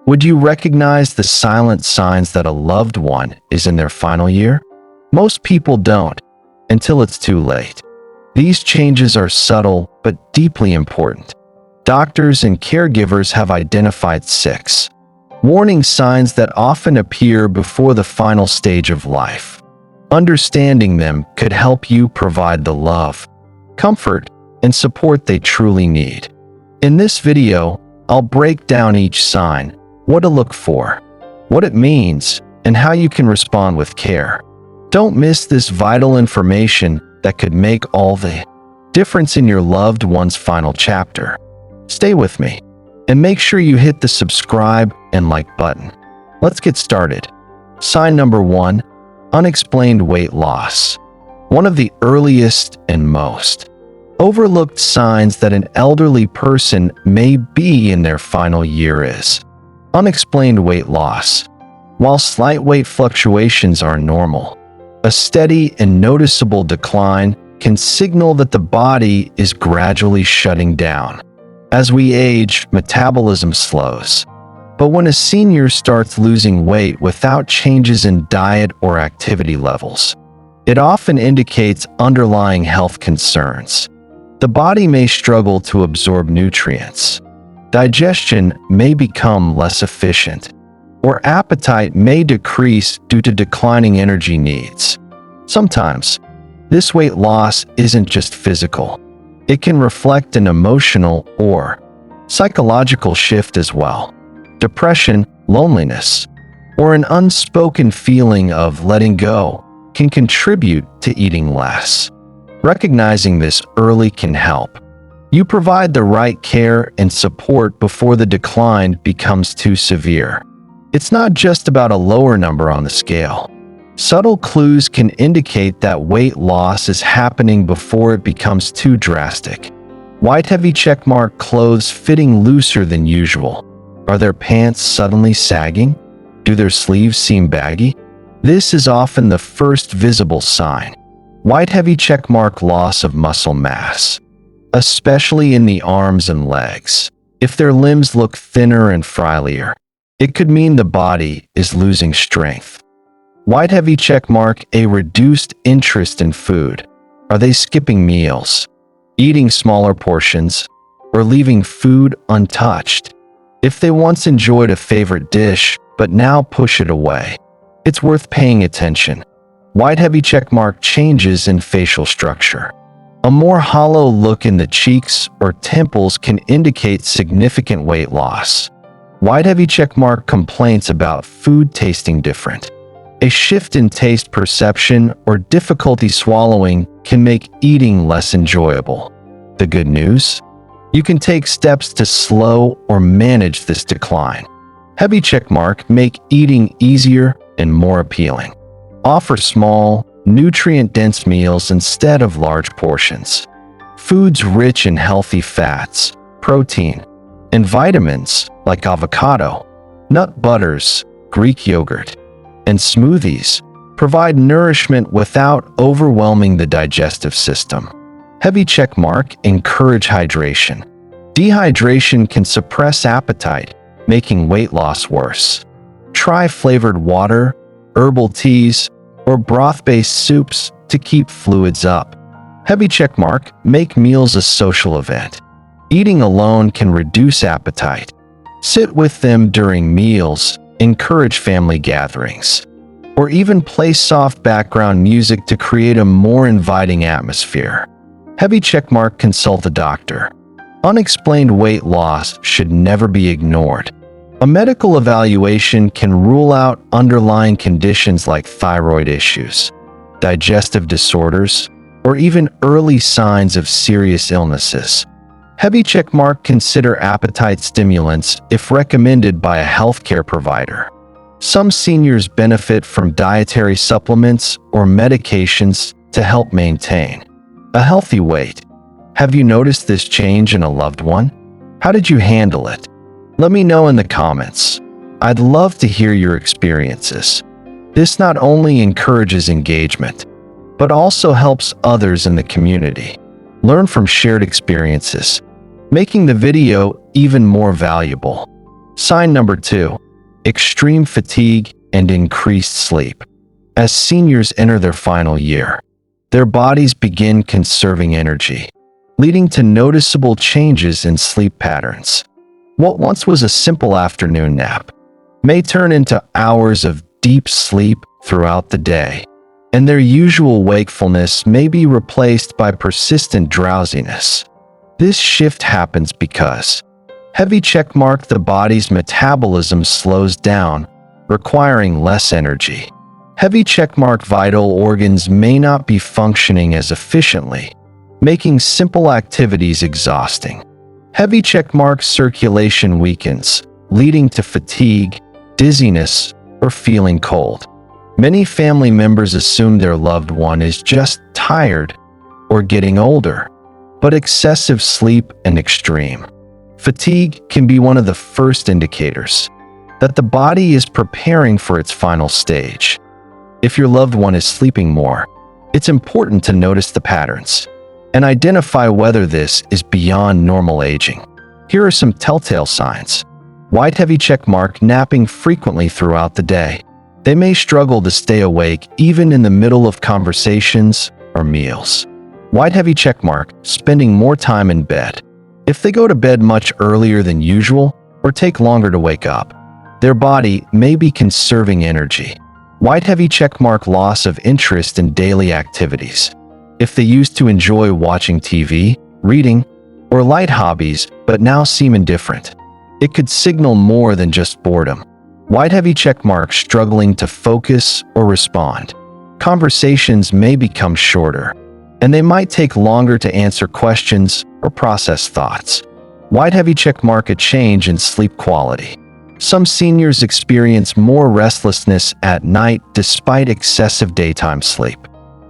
Would you recognize the silent signs that a loved one is in their final year? Most people don't, until it's too late. These changes are subtle but deeply important. Doctors and caregivers have identified 6 warning signs that often appear before the final stage of life. Understanding them could help you provide the love, comfort, and support they truly need. In this video, I'll break down each sign, what to look for, what it means, and how you can respond with care. Don't miss this vital information that could make all the difference in your loved one's final chapter. Stay with me, and make sure you hit the subscribe and like button. Let's get started. Sign number 1, unexplained weight loss. One of the earliest and most overlooked signs that an elderly person may be in their final year is unexplained weight loss. While slight weight fluctuations are normal, a steady and noticeable decline can signal that the body is gradually shutting down. As we age, metabolism slows. But when a senior starts losing weight without changes in diet or activity levels, it often indicates underlying health concerns. The body may struggle to absorb nutrients, digestion may become less efficient, or appetite may decrease due to declining energy needs. Sometimes, this weight loss isn't just physical. It can reflect an emotional or psychological shift as well. Depression, loneliness, or an unspoken feeling of letting go can contribute to eating less. Recognizing this early can help you provide the right care and support before the decline becomes too severe. It's not just about a lower number on the scale. Subtle clues can indicate that weight loss is happening before it becomes too drastic. White heavy checkmark clothes fitting looser than usual. Are their pants suddenly sagging? Do their sleeves seem baggy? This is often the first visible sign. White heavy checkmark loss of muscle mass, especially in the arms and legs. If their limbs look thinner and frilier, it could mean the body is losing strength. White heavy checkmark a reduced interest in food. Are they skipping meals, eating smaller portions, or leaving food untouched? If they once enjoyed a favorite dish but now push it away, it's worth paying attention. White heavy checkmark changes in facial structure. A more hollow look in the cheeks or temples can indicate significant weight loss. White heavy checkmark complaints about food tasting different. A shift in taste perception or difficulty swallowing can make eating less enjoyable. The good news? You can take steps to slow or manage this decline. Heavy checkmark make eating easier and more appealing. Offer small, nutrient-dense meals instead of large portions. Foods rich in healthy fats, protein, and vitamins like avocado, nut butters, Greek yogurt, and smoothies provide nourishment without overwhelming the digestive system. Heavy checkmark encourage hydration. Dehydration can suppress appetite, making weight loss worse. Try flavored water, herbal teas, or broth-based soups to keep fluids up. Heavy checkmark make meals a social event. Eating alone can reduce appetite. Sit with them during meals, encourage family gatherings, or even play soft background music to create a more inviting atmosphere. Heavy checkmark consult a doctor. Unexplained weight loss should never be ignored. A medical evaluation can rule out underlying conditions like thyroid issues, digestive disorders, or even early signs of serious illnesses. Heavy checkmark consider appetite stimulants if recommended by a healthcare provider. Some seniors benefit from dietary supplements or medications to help maintain a healthy weight. Have you noticed this change in a loved one? How did you handle it? Let me know in the comments. I'd love to hear your experiences. This not only encourages engagement, but also helps others in the community learn from shared experiences, making the video even more valuable. Sign number 2. Extreme fatigue and increased sleep. As seniors enter their final year, their bodies begin conserving energy, leading to noticeable changes in sleep patterns. What once was a simple afternoon nap may turn into hours of deep sleep throughout the day, and their usual wakefulness may be replaced by persistent drowsiness. This shift happens because heavy checkmark the body's metabolism slows down, requiring less energy. Heavy checkmark vital organs may not be functioning as efficiently, making simple activities exhausting. Heavy checkmark circulation weakens, leading to fatigue, dizziness, or feeling cold. Many family members assume their loved one is just tired or getting older, but excessive sleep and extreme fatigue can be one of the first indicators that the body is preparing for its final stage. If your loved one is sleeping more, it's important to notice the patterns and identify whether this is beyond normal aging. Here are some telltale signs. White heavy checkmark napping frequently throughout the day. They may struggle to stay awake even in the middle of conversations or meals. White heavy checkmark spending more time in bed. If they go to bed much earlier than usual or take longer to wake up, their body may be conserving energy. White heavy checkmark loss of interest in daily activities. If they used to enjoy watching TV, reading, or light hobbies but now seem indifferent, it could signal more than just boredom. White heavy checkmark struggling to focus or respond. Conversations may become shorter, and they might take longer to answer questions or process thoughts. White heavy checkmark a change in sleep quality. Some seniors experience more restlessness at night despite excessive daytime sleep.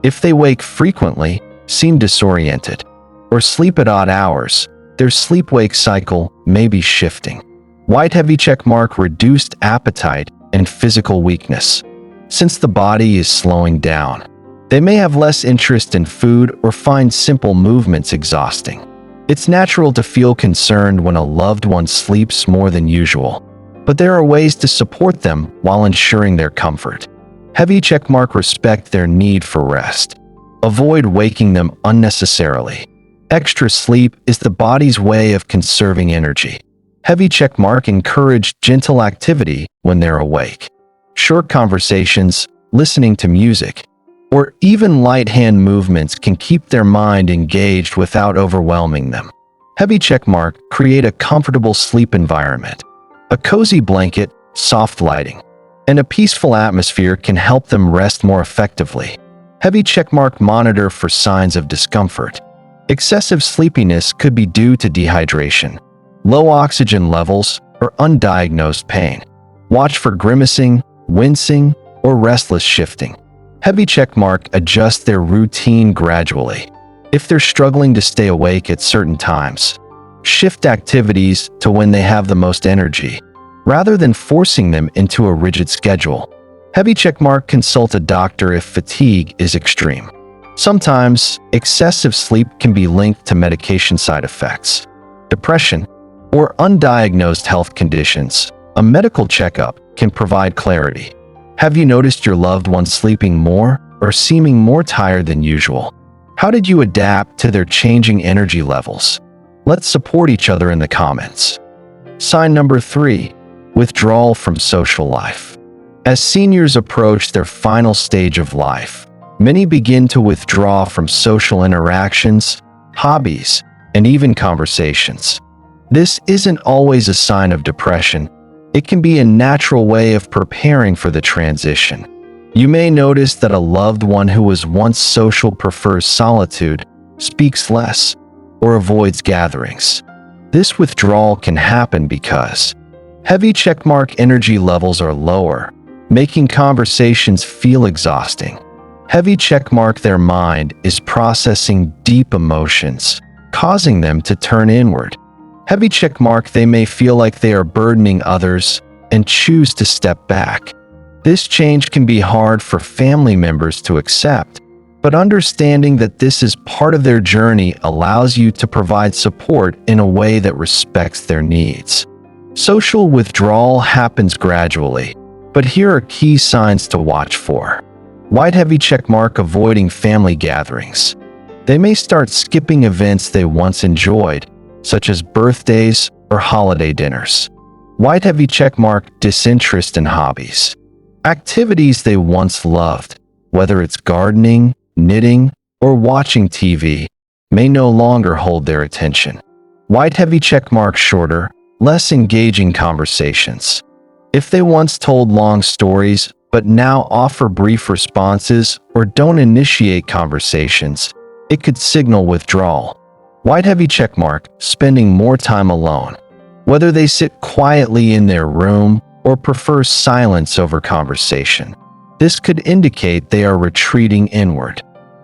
If they wake frequently, seem disoriented, or sleep at odd hours, their sleep-wake cycle may be shifting. White heavy checkmark reduced appetite and physical weakness. Since the body is slowing down, they may have less interest in food or find simple movements exhausting. It's natural to feel concerned when a loved one sleeps more than usual, but there are ways to support them while ensuring their comfort. Heavy checkmark respect their need for rest. Avoid waking them unnecessarily. Extra sleep is the body's way of conserving energy. Heavy checkmark encourage gentle activity when they're awake. Short conversations, listening to music, or even light hand movements can keep their mind engaged without overwhelming them. Heavy checkmark create a comfortable sleep environment. A cozy blanket, soft lighting, and a peaceful atmosphere can help them rest more effectively. Heavy checkmark monitor for signs of discomfort. Excessive sleepiness could be due to dehydration, low oxygen levels, or undiagnosed pain. Watch for grimacing, wincing, or restless shifting. Heavy checkmark adjust their routine gradually. If they're struggling to stay awake at certain times, shift activities to when they have the most energy, rather than forcing them into a rigid schedule. Heavy checkmark consult a doctor if fatigue is extreme. Sometimes, excessive sleep can be linked to medication side effects, depression, or undiagnosed health conditions. A medical checkup can provide clarity. Have you noticed your loved one sleeping more or seeming more tired than usual? How did you adapt to their changing energy levels? Let's support each other in the comments. Sign number 3. Withdrawal from social life. As seniors approach their final stage of life, many begin to withdraw from social interactions, hobbies, and even conversations. This isn't always a sign of depression. It can be a natural way of preparing for the transition. You may notice that a loved one who was once social prefers solitude, speaks less, or avoids gatherings. This withdrawal can happen because heavy checkmark energy levels are lower, making conversations feel exhausting. Heavy checkmark their mind is processing deep emotions, causing them to turn inward. Heavy checkmark they may feel like they are burdening others and choose to step back. This change can be hard for family members to accept, but understanding that this is part of their journey allows you to provide support in a way that respects their needs. Social withdrawal happens gradually, but here are key signs to watch for. White heavy checkmark avoiding family gatherings. They may start skipping events they once enjoyed, such as birthdays or holiday dinners. White heavy checkmark disinterest in hobbies. Activities they once loved, whether it's gardening, knitting, or watching TV, may no longer hold their attention. White heavy checkmark shorter, less engaging conversations. If they once told long stories but now offer brief responses or don't initiate conversations, it could signal withdrawal. White heavy checkmark spending more time alone. Whether they sit quietly in their room or prefer silence over conversation, this could indicate they are retreating inward.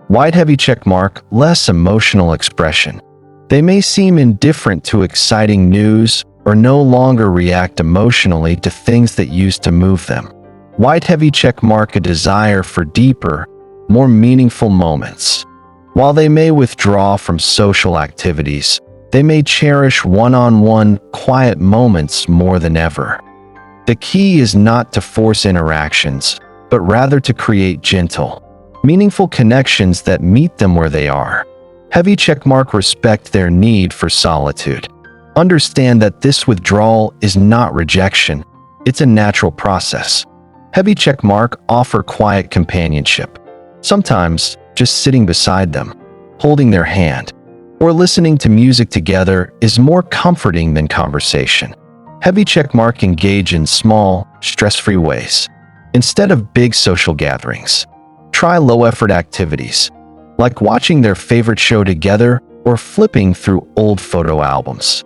White heavy checkmark less emotional expression. They may seem indifferent to exciting news or no longer react emotionally to things that used to move them. White heavy checkmark a desire for deeper, more meaningful moments. While they may withdraw from social activities, they may cherish one-on-one, quiet moments more than ever. The key is not to force interactions, but rather to create gentle, meaningful connections that meet them where they are. Heavy checkmark respect their need for solitude. Understand that this withdrawal is not rejection, it's a natural process. Heavy checkmark offer quiet companionship. Sometimes, just sitting beside them, holding their hand, or listening to music together is more comforting than conversation. Heavy checkmark engage in small, stress-free ways. Instead of big social gatherings, try low-effort activities, like watching their favorite show together or flipping through old photo albums.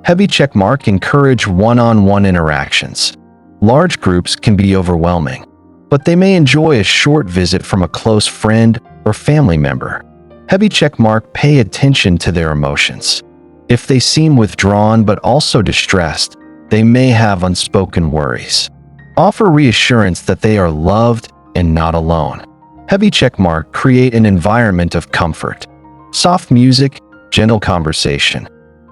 Heavy checkmark encourage one-on-one interactions. Large groups can be overwhelming, but they may enjoy a short visit from a close friend or family member. Heavy checkmark pay attention to their emotions. If they seem withdrawn but also distressed, they may have unspoken worries. Offer reassurance that they are loved and not alone. Heavy checkmark create an environment of comfort. Soft music, gentle conversation,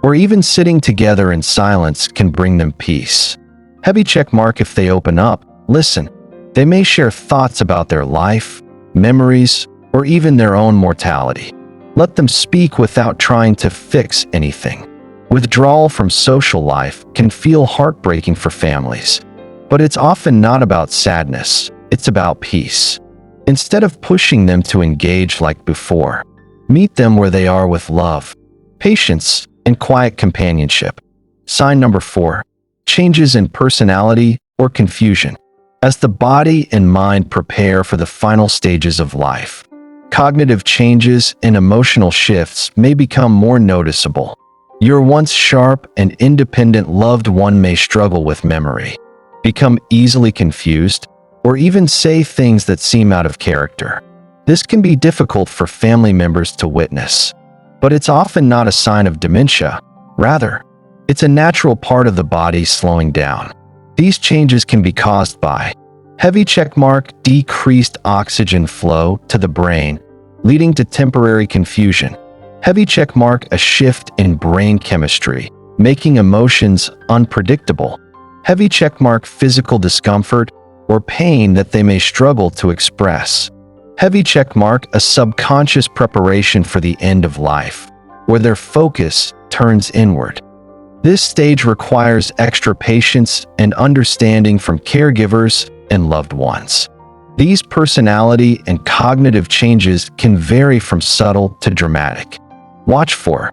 or even sitting together in silence can bring them peace. Heavy checkmark if they open up, listen. They may share thoughts about their life, memories, or even their own mortality. Let them speak without trying to fix anything. Withdrawal from social life can feel heartbreaking for families, but it's often not about sadness, it's about peace. Instead of pushing them to engage like before, meet them where they are with love, patience, and quiet companionship. Sign number 4. Changes in personality or confusion. As the body and mind prepare for the final stages of life, cognitive changes and emotional shifts may become more noticeable. Your once sharp and independent loved one may struggle with memory, become easily confused, or even say things that seem out of character. This can be difficult for family members to witness, but it's often not a sign of dementia. Rather, it's a natural part of the body slowing down. These changes can be caused by heavy checkmark decreased oxygen flow to the brain, leading to temporary confusion. Heavy checkmark a shift in brain chemistry, making emotions unpredictable. Heavy checkmark physical discomfort or pain that they may struggle to express. Heavy checkmark a subconscious preparation for the end of life, where their focus turns inward. This stage requires extra patience and understanding from caregivers and loved ones. These personality and cognitive changes can vary from subtle to dramatic. Watch for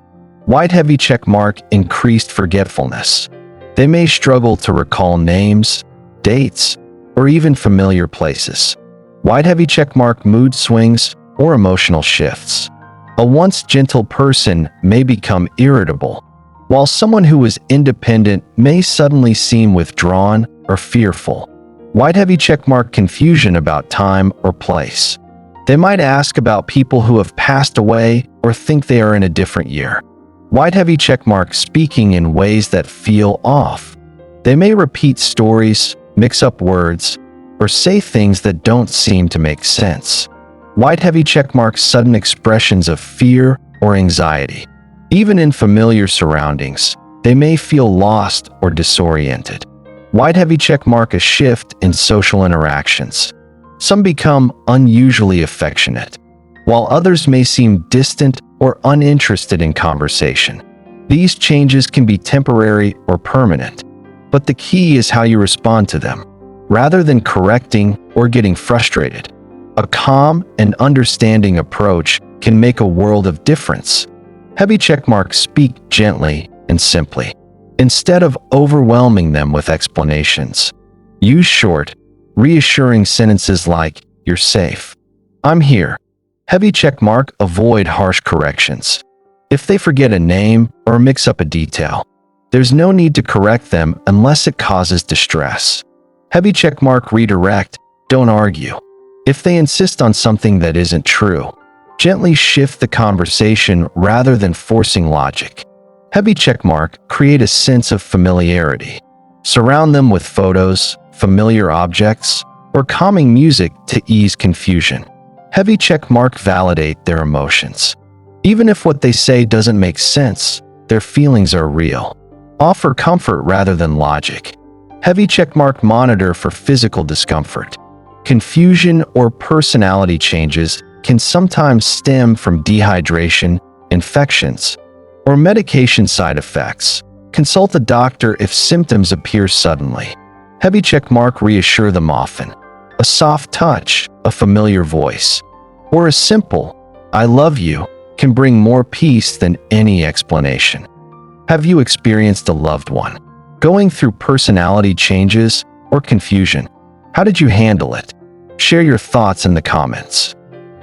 white heavy checkmark increased forgetfulness. They may struggle to recall names, dates, or even familiar places. White heavy checkmark mood swings or emotional shifts. A once gentle person may become irritable, while someone who is independent may suddenly seem withdrawn or fearful. White heavy checkmark confusion about time or place. They might ask about people who have passed away or think they are in a different year. White heavy checkmark speaking in ways that feel off. They may repeat stories, mix up words, or say things that don't seem to make sense. White heavy checkmark sudden expressions of fear or anxiety. Even in familiar surroundings, They may feel lost or disoriented. Wide heavy check mark a shift in social interactions. Some become unusually affectionate, while others may seem distant or uninterested in conversation. These changes can be temporary or permanent, but the key is how you respond to them. Rather than correcting or getting frustrated, a calm and understanding approach can make a world of difference. Heavy checkmarks speak gently and simply. Instead of overwhelming them with explanations, use short, reassuring sentences like, "You're safe. I'm here." Heavy checkmark avoid harsh corrections. If they forget a name or mix up a detail, there's no need to correct them unless it causes distress. Heavy checkmark redirect, don't argue. If they insist on something that isn't true, gently shift the conversation rather than forcing logic. Heavy checkmark create a sense of familiarity. Surround them with photos, familiar objects, or calming music to ease confusion. Heavy checkmark validate their emotions. Even if what they say doesn't make sense, their feelings are real. Offer comfort rather than logic. Heavy checkmark monitor for physical discomfort. Confusion or personality changes can sometimes stem from dehydration, infections, or medication side effects. Consult a doctor if symptoms appear suddenly. Heavy checkmark reassure them often. A soft touch, a familiar voice, or a simple, "I love you," can bring more peace than any explanation. Have you experienced a loved one going through personality changes or confusion? How did you handle it? Share your thoughts in the comments.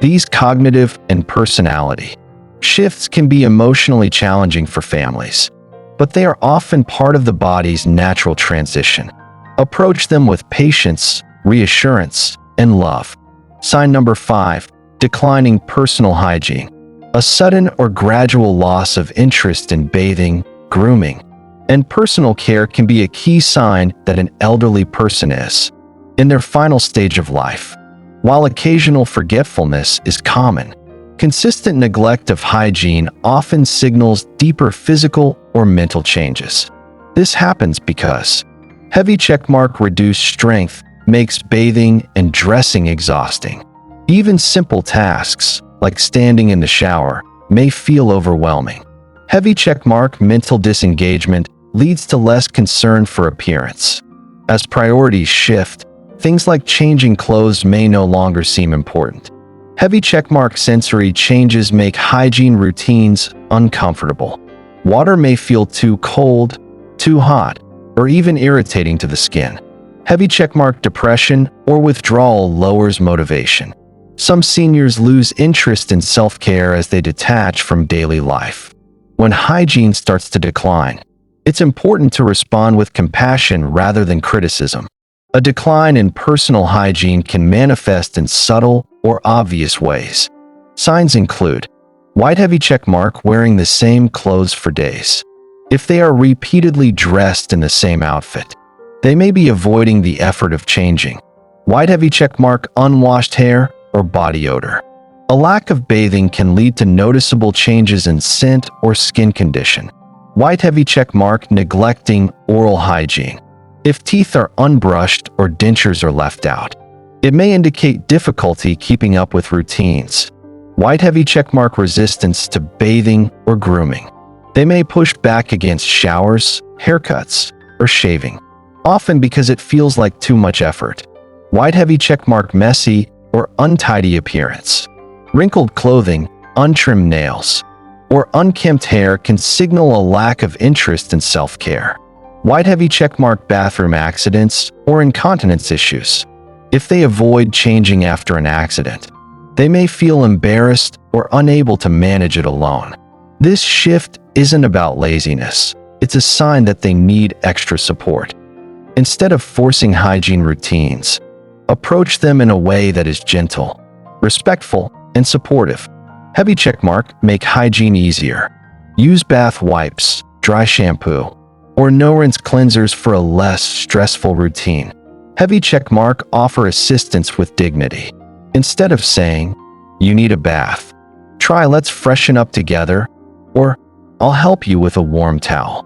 These cognitive and personality shifts can be emotionally challenging for families, but they are often part of the body's natural transition. Approach them with patience, reassurance, and love. Sign number 5, declining personal hygiene. A sudden or gradual loss of interest in bathing, grooming, and personal care can be a key sign that an elderly person is in their final stage of life. While occasional forgetfulness is common, consistent neglect of hygiene often signals deeper physical or mental changes. This happens because heavy checkmark reduced strength makes bathing and dressing exhausting. Even simple tasks, like standing in the shower, may feel overwhelming. Heavy checkmark mental disengagement leads to less concern for appearance. As priorities shift, things like changing clothes may no longer seem important. Heavy checkmark sensory changes make hygiene routines uncomfortable. Water may feel too cold, too hot, or even irritating to the skin. Heavy checkmark depression or withdrawal lowers motivation. Some seniors lose interest in self-care as they detach from daily life. When hygiene starts to decline, it's important to respond with compassion rather than criticism. A decline in personal hygiene can manifest in subtle or obvious ways. Signs include wide heavy checkmark wearing the same clothes for days. If they are repeatedly dressed in the same outfit, they may be avoiding the effort of changing. Wide heavy checkmark unwashed hair or body odor. A lack of bathing can lead to noticeable changes in scent or skin condition. Wide heavy checkmark neglecting oral hygiene. If teeth are unbrushed or dentures are left out, it may indicate difficulty keeping up with routines. Wide heavy checkmark resistance to bathing or grooming. They may push back against showers, haircuts, or shaving, often because it feels like too much effort. Wide heavy checkmark messy or untidy appearance. Wrinkled clothing, untrimmed nails, or unkempt hair can signal a lack of interest in self-care. Wide heavy checkmark bathroom accidents or incontinence issues. If they avoid changing after an accident, they may feel embarrassed or unable to manage it alone. This shift isn't about laziness. It's a sign that they need extra support. Instead of forcing hygiene routines, approach them in a way that is gentle, respectful, and supportive. Heavy checkmark make hygiene easier. Use bath wipes, dry shampoo, or no-rinse cleansers for a less stressful routine. Heavy checkmark offer assistance with dignity. Instead of saying, "You need a bath," try "Let's freshen up together," or "I'll help you with a warm towel."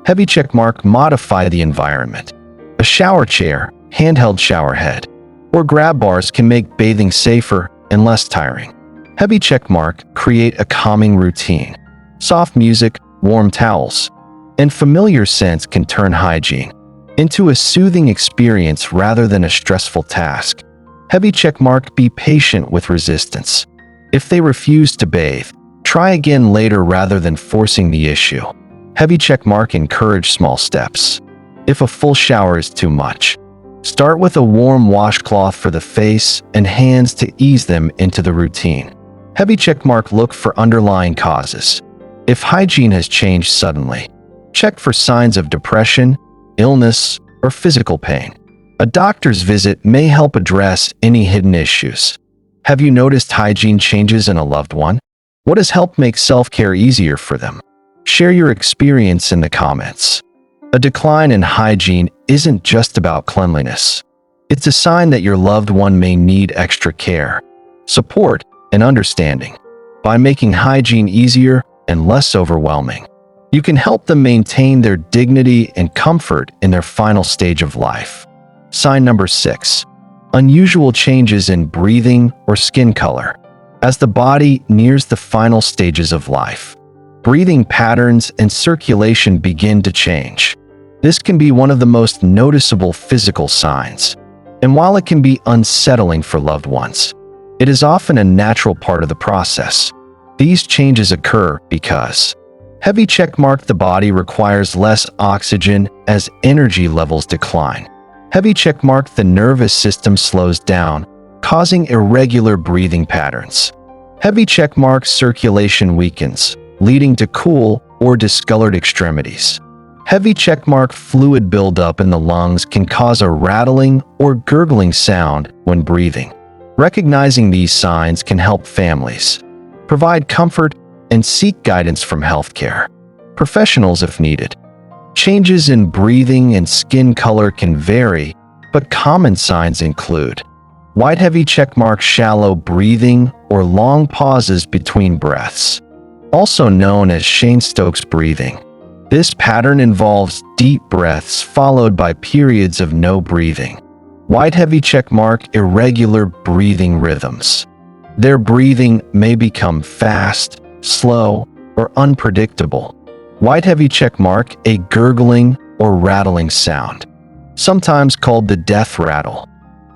Heavy checkmark, modify the environment. A shower chair, handheld shower head, or grab bars can make bathing safer and less tiring. Heavy checkmark, create a calming routine. Soft music, warm towels, and familiar scents can turn hygiene into a soothing experience rather than a stressful task. Heavy checkmark, be patient with resistance. If they refuse to bathe, try again later rather than forcing the issue. Heavy checkmark, encourage small steps. If a full shower is too much, start with a warm washcloth for the face and hands to ease them into the routine. Heavy checkmark, look for underlying causes. If hygiene has changed suddenly, check for signs of depression, illness, or physical pain. A doctor's visit may help address any hidden issues. Have you noticed hygiene changes in a loved one? What has helped make self-care easier for them? Share your experience in the comments. A decline in hygiene isn't just about cleanliness. It's a sign that your loved one may need extra care, support, and understanding. By making hygiene easier and less overwhelming, you can help them maintain their dignity and comfort in their final stage of life. Sign number 6. Unusual changes in breathing or skin color. As the body nears the final stages of life, breathing patterns and circulation begin to change. This can be one of the most noticeable physical signs, and while it can be unsettling for loved ones, it is often a natural part of the process. These changes occur because heavy checkmark, the body requires less oxygen as energy levels decline. Heavy checkmark, the nervous system slows down, causing irregular breathing patterns. Heavy checkmark, circulation weakens, leading to cool or discolored extremities. Heavy checkmark, fluid buildup in the lungs can cause a rattling or gurgling sound when breathing. Recognizing these signs can help families provide comfort and seek guidance from healthcare professionals if needed. Changes in breathing and skin color can vary, but common signs include white heavy checkmark, shallow breathing or long pauses between breaths, also known as Cheyne-Stokes breathing. This pattern involves deep breaths followed by periods of no breathing. White heavy checkmark, irregular breathing rhythms. Their breathing may become fast, slow, or unpredictable. White heavy checkmark, a gurgling or rattling sound, sometimes called the death rattle.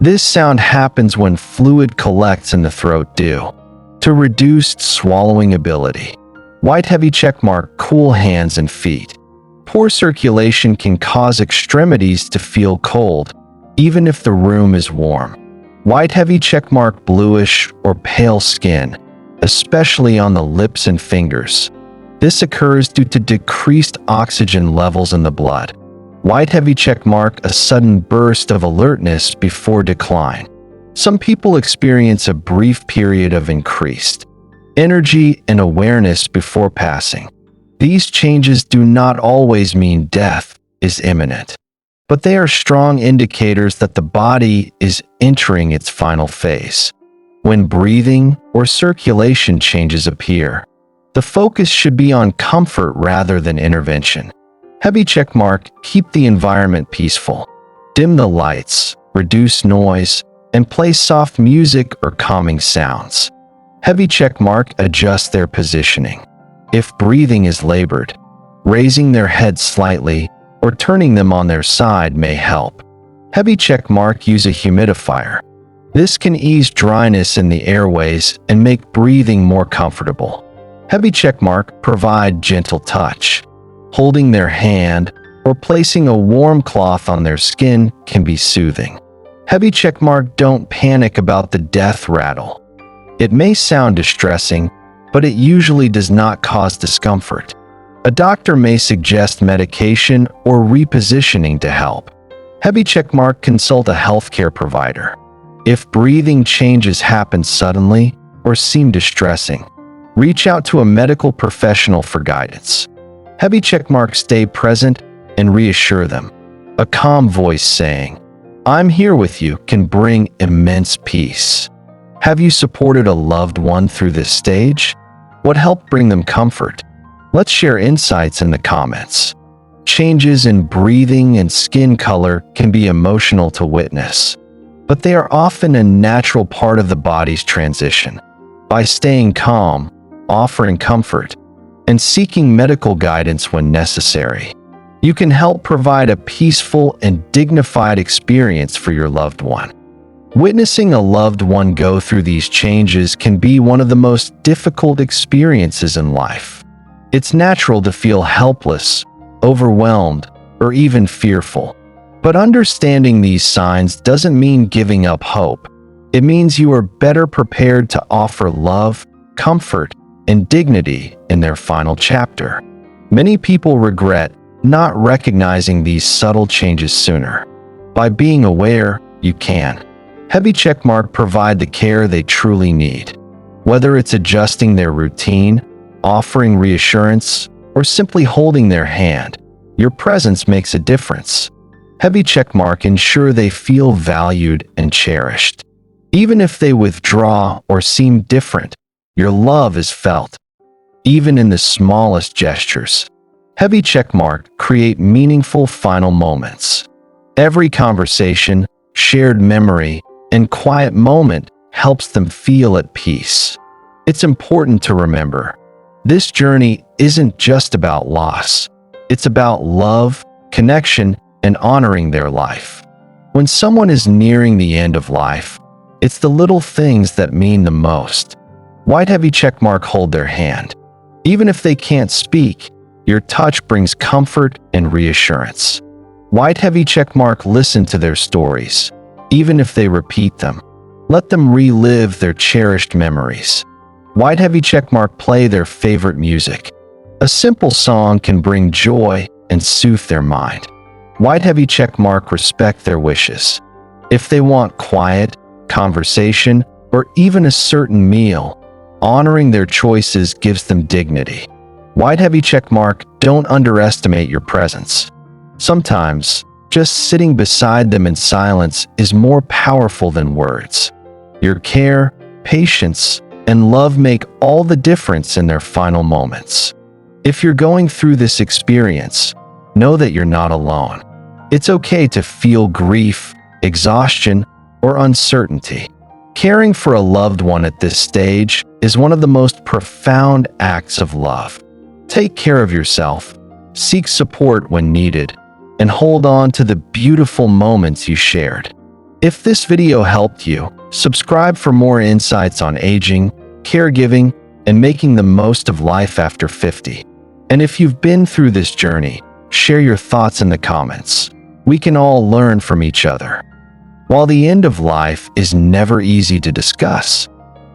This sound happens when fluid collects in the throat due to reduced swallowing ability. White heavy checkmark, cool hands and feet. Poor circulation can cause extremities to feel cold, even if the room is warm. White heavy checkmark, bluish or pale skin, especially on the lips and fingers. This occurs due to decreased oxygen levels in the blood. White heavy checkmark, a sudden burst of alertness before decline. Some people experience a brief period of increased energy and awareness before passing. These changes do not always mean death is imminent, but they are strong indicators that the body is entering its final phase. When breathing or circulation changes appear, the focus should be on comfort rather than intervention. Heavy checkmark, keep the environment peaceful. Dim the lights, reduce noise, and play soft music or calming sounds. Heavy checkmark, adjust their positioning. If breathing is labored, raising their head slightly or turning them on their side may help. Heavy checkmark, use a humidifier. This can ease dryness in the airways and make breathing more comfortable. Heavy checkmark, provide gentle touch. Holding their hand or placing a warm cloth on their skin can be soothing. Heavy checkmark, don't panic about the death rattle. It may sound distressing, but it usually does not cause discomfort. A doctor may suggest medication or repositioning to help. Heavy checkmark, consult a healthcare provider. If breathing changes happen suddenly or seem distressing, reach out to a medical professional for guidance. Heavy checkmark, stay present and reassure them. A calm voice saying, "I'm here with you," can bring immense peace. Have you supported a loved one through this stage? What helped bring them comfort? Let's share insights in the comments. Changes in breathing and skin color can be emotional to witness, but they are often a natural part of the body's transition. By staying calm, offering comfort, and seeking medical guidance when necessary, you can help provide a peaceful and dignified experience for your loved one. Witnessing a loved one go through these changes can be one of the most difficult experiences in life. It's natural to feel helpless, overwhelmed, or even fearful. But understanding these signs doesn't mean giving up hope. It means you are better prepared to offer love, comfort, and dignity in their final chapter. Many people regret not recognizing these subtle changes sooner. By being aware, you can. Heavy checkmark provide the care they truly need. Whether it's adjusting their routine, offering reassurance, or simply holding their hand, your presence makes a difference. Heavy checkmark ensure they feel valued and cherished. Even if they withdraw or seem different, your love is felt. Even in the smallest gestures, heavy checkmark create meaningful final moments. Every conversation, shared memory, and quiet moment helps them feel at peace. It's important to remember, this journey isn't just about loss. It's about love, connection, and honoring their life. When someone is nearing the end of life, it's the little things that mean the most. White heavy checkmark hold their hand. Even if they can't speak, your touch brings comfort and reassurance. White heavy checkmark listen to their stories. Even if they repeat them, let them relive their cherished memories. White heavy checkmark play their favorite music. A simple song can bring joy and soothe their mind. White heavy checkmark respect their wishes. If they want quiet, conversation, or even a certain meal, honoring their choices gives them dignity. White heavy checkmark don't underestimate your presence. Sometimes, just sitting beside them in silence is more powerful than words. Your care, patience, and love make all the difference in their final moments. If you're going through this experience, know that you're not alone. It's okay to feel grief, exhaustion, or uncertainty. Caring for a loved one at this stage is one of the most profound acts of love. Take care of yourself, seek support when needed, and hold on to the beautiful moments you shared. If this video helped you, subscribe for more insights on aging, caregiving, and making the most of life after 50. And if you've been through this journey, share your thoughts in the comments. We can all learn from each other. While the end of life is never easy to discuss,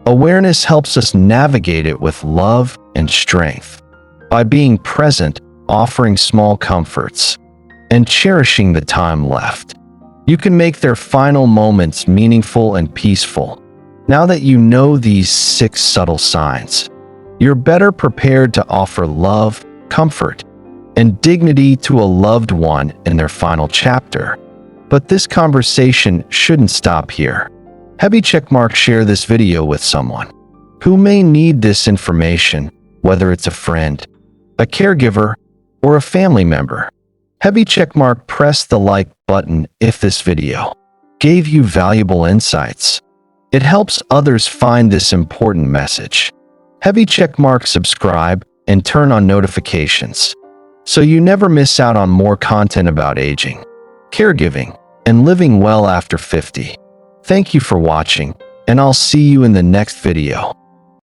awareness helps us navigate it with love and strength. By being present, offering small comforts, and cherishing the time left, you can make their final moments meaningful and peaceful. Now that you know these 6 subtle signs, you're better prepared to offer love, comfort, and dignity to a loved one in their final chapter. But this conversation shouldn't stop here. Heavy checkmark share this video with someone who may need this information, whether it's a friend, a caregiver, or a family member. Heavy checkmark press the like button if this video gave you valuable insights. It helps others find this important message. Heavy checkmark subscribe and turn on notifications so you never miss out on more content about aging, caregiving, and living well after 50. Thank you for watching, and I'll see you in the next video.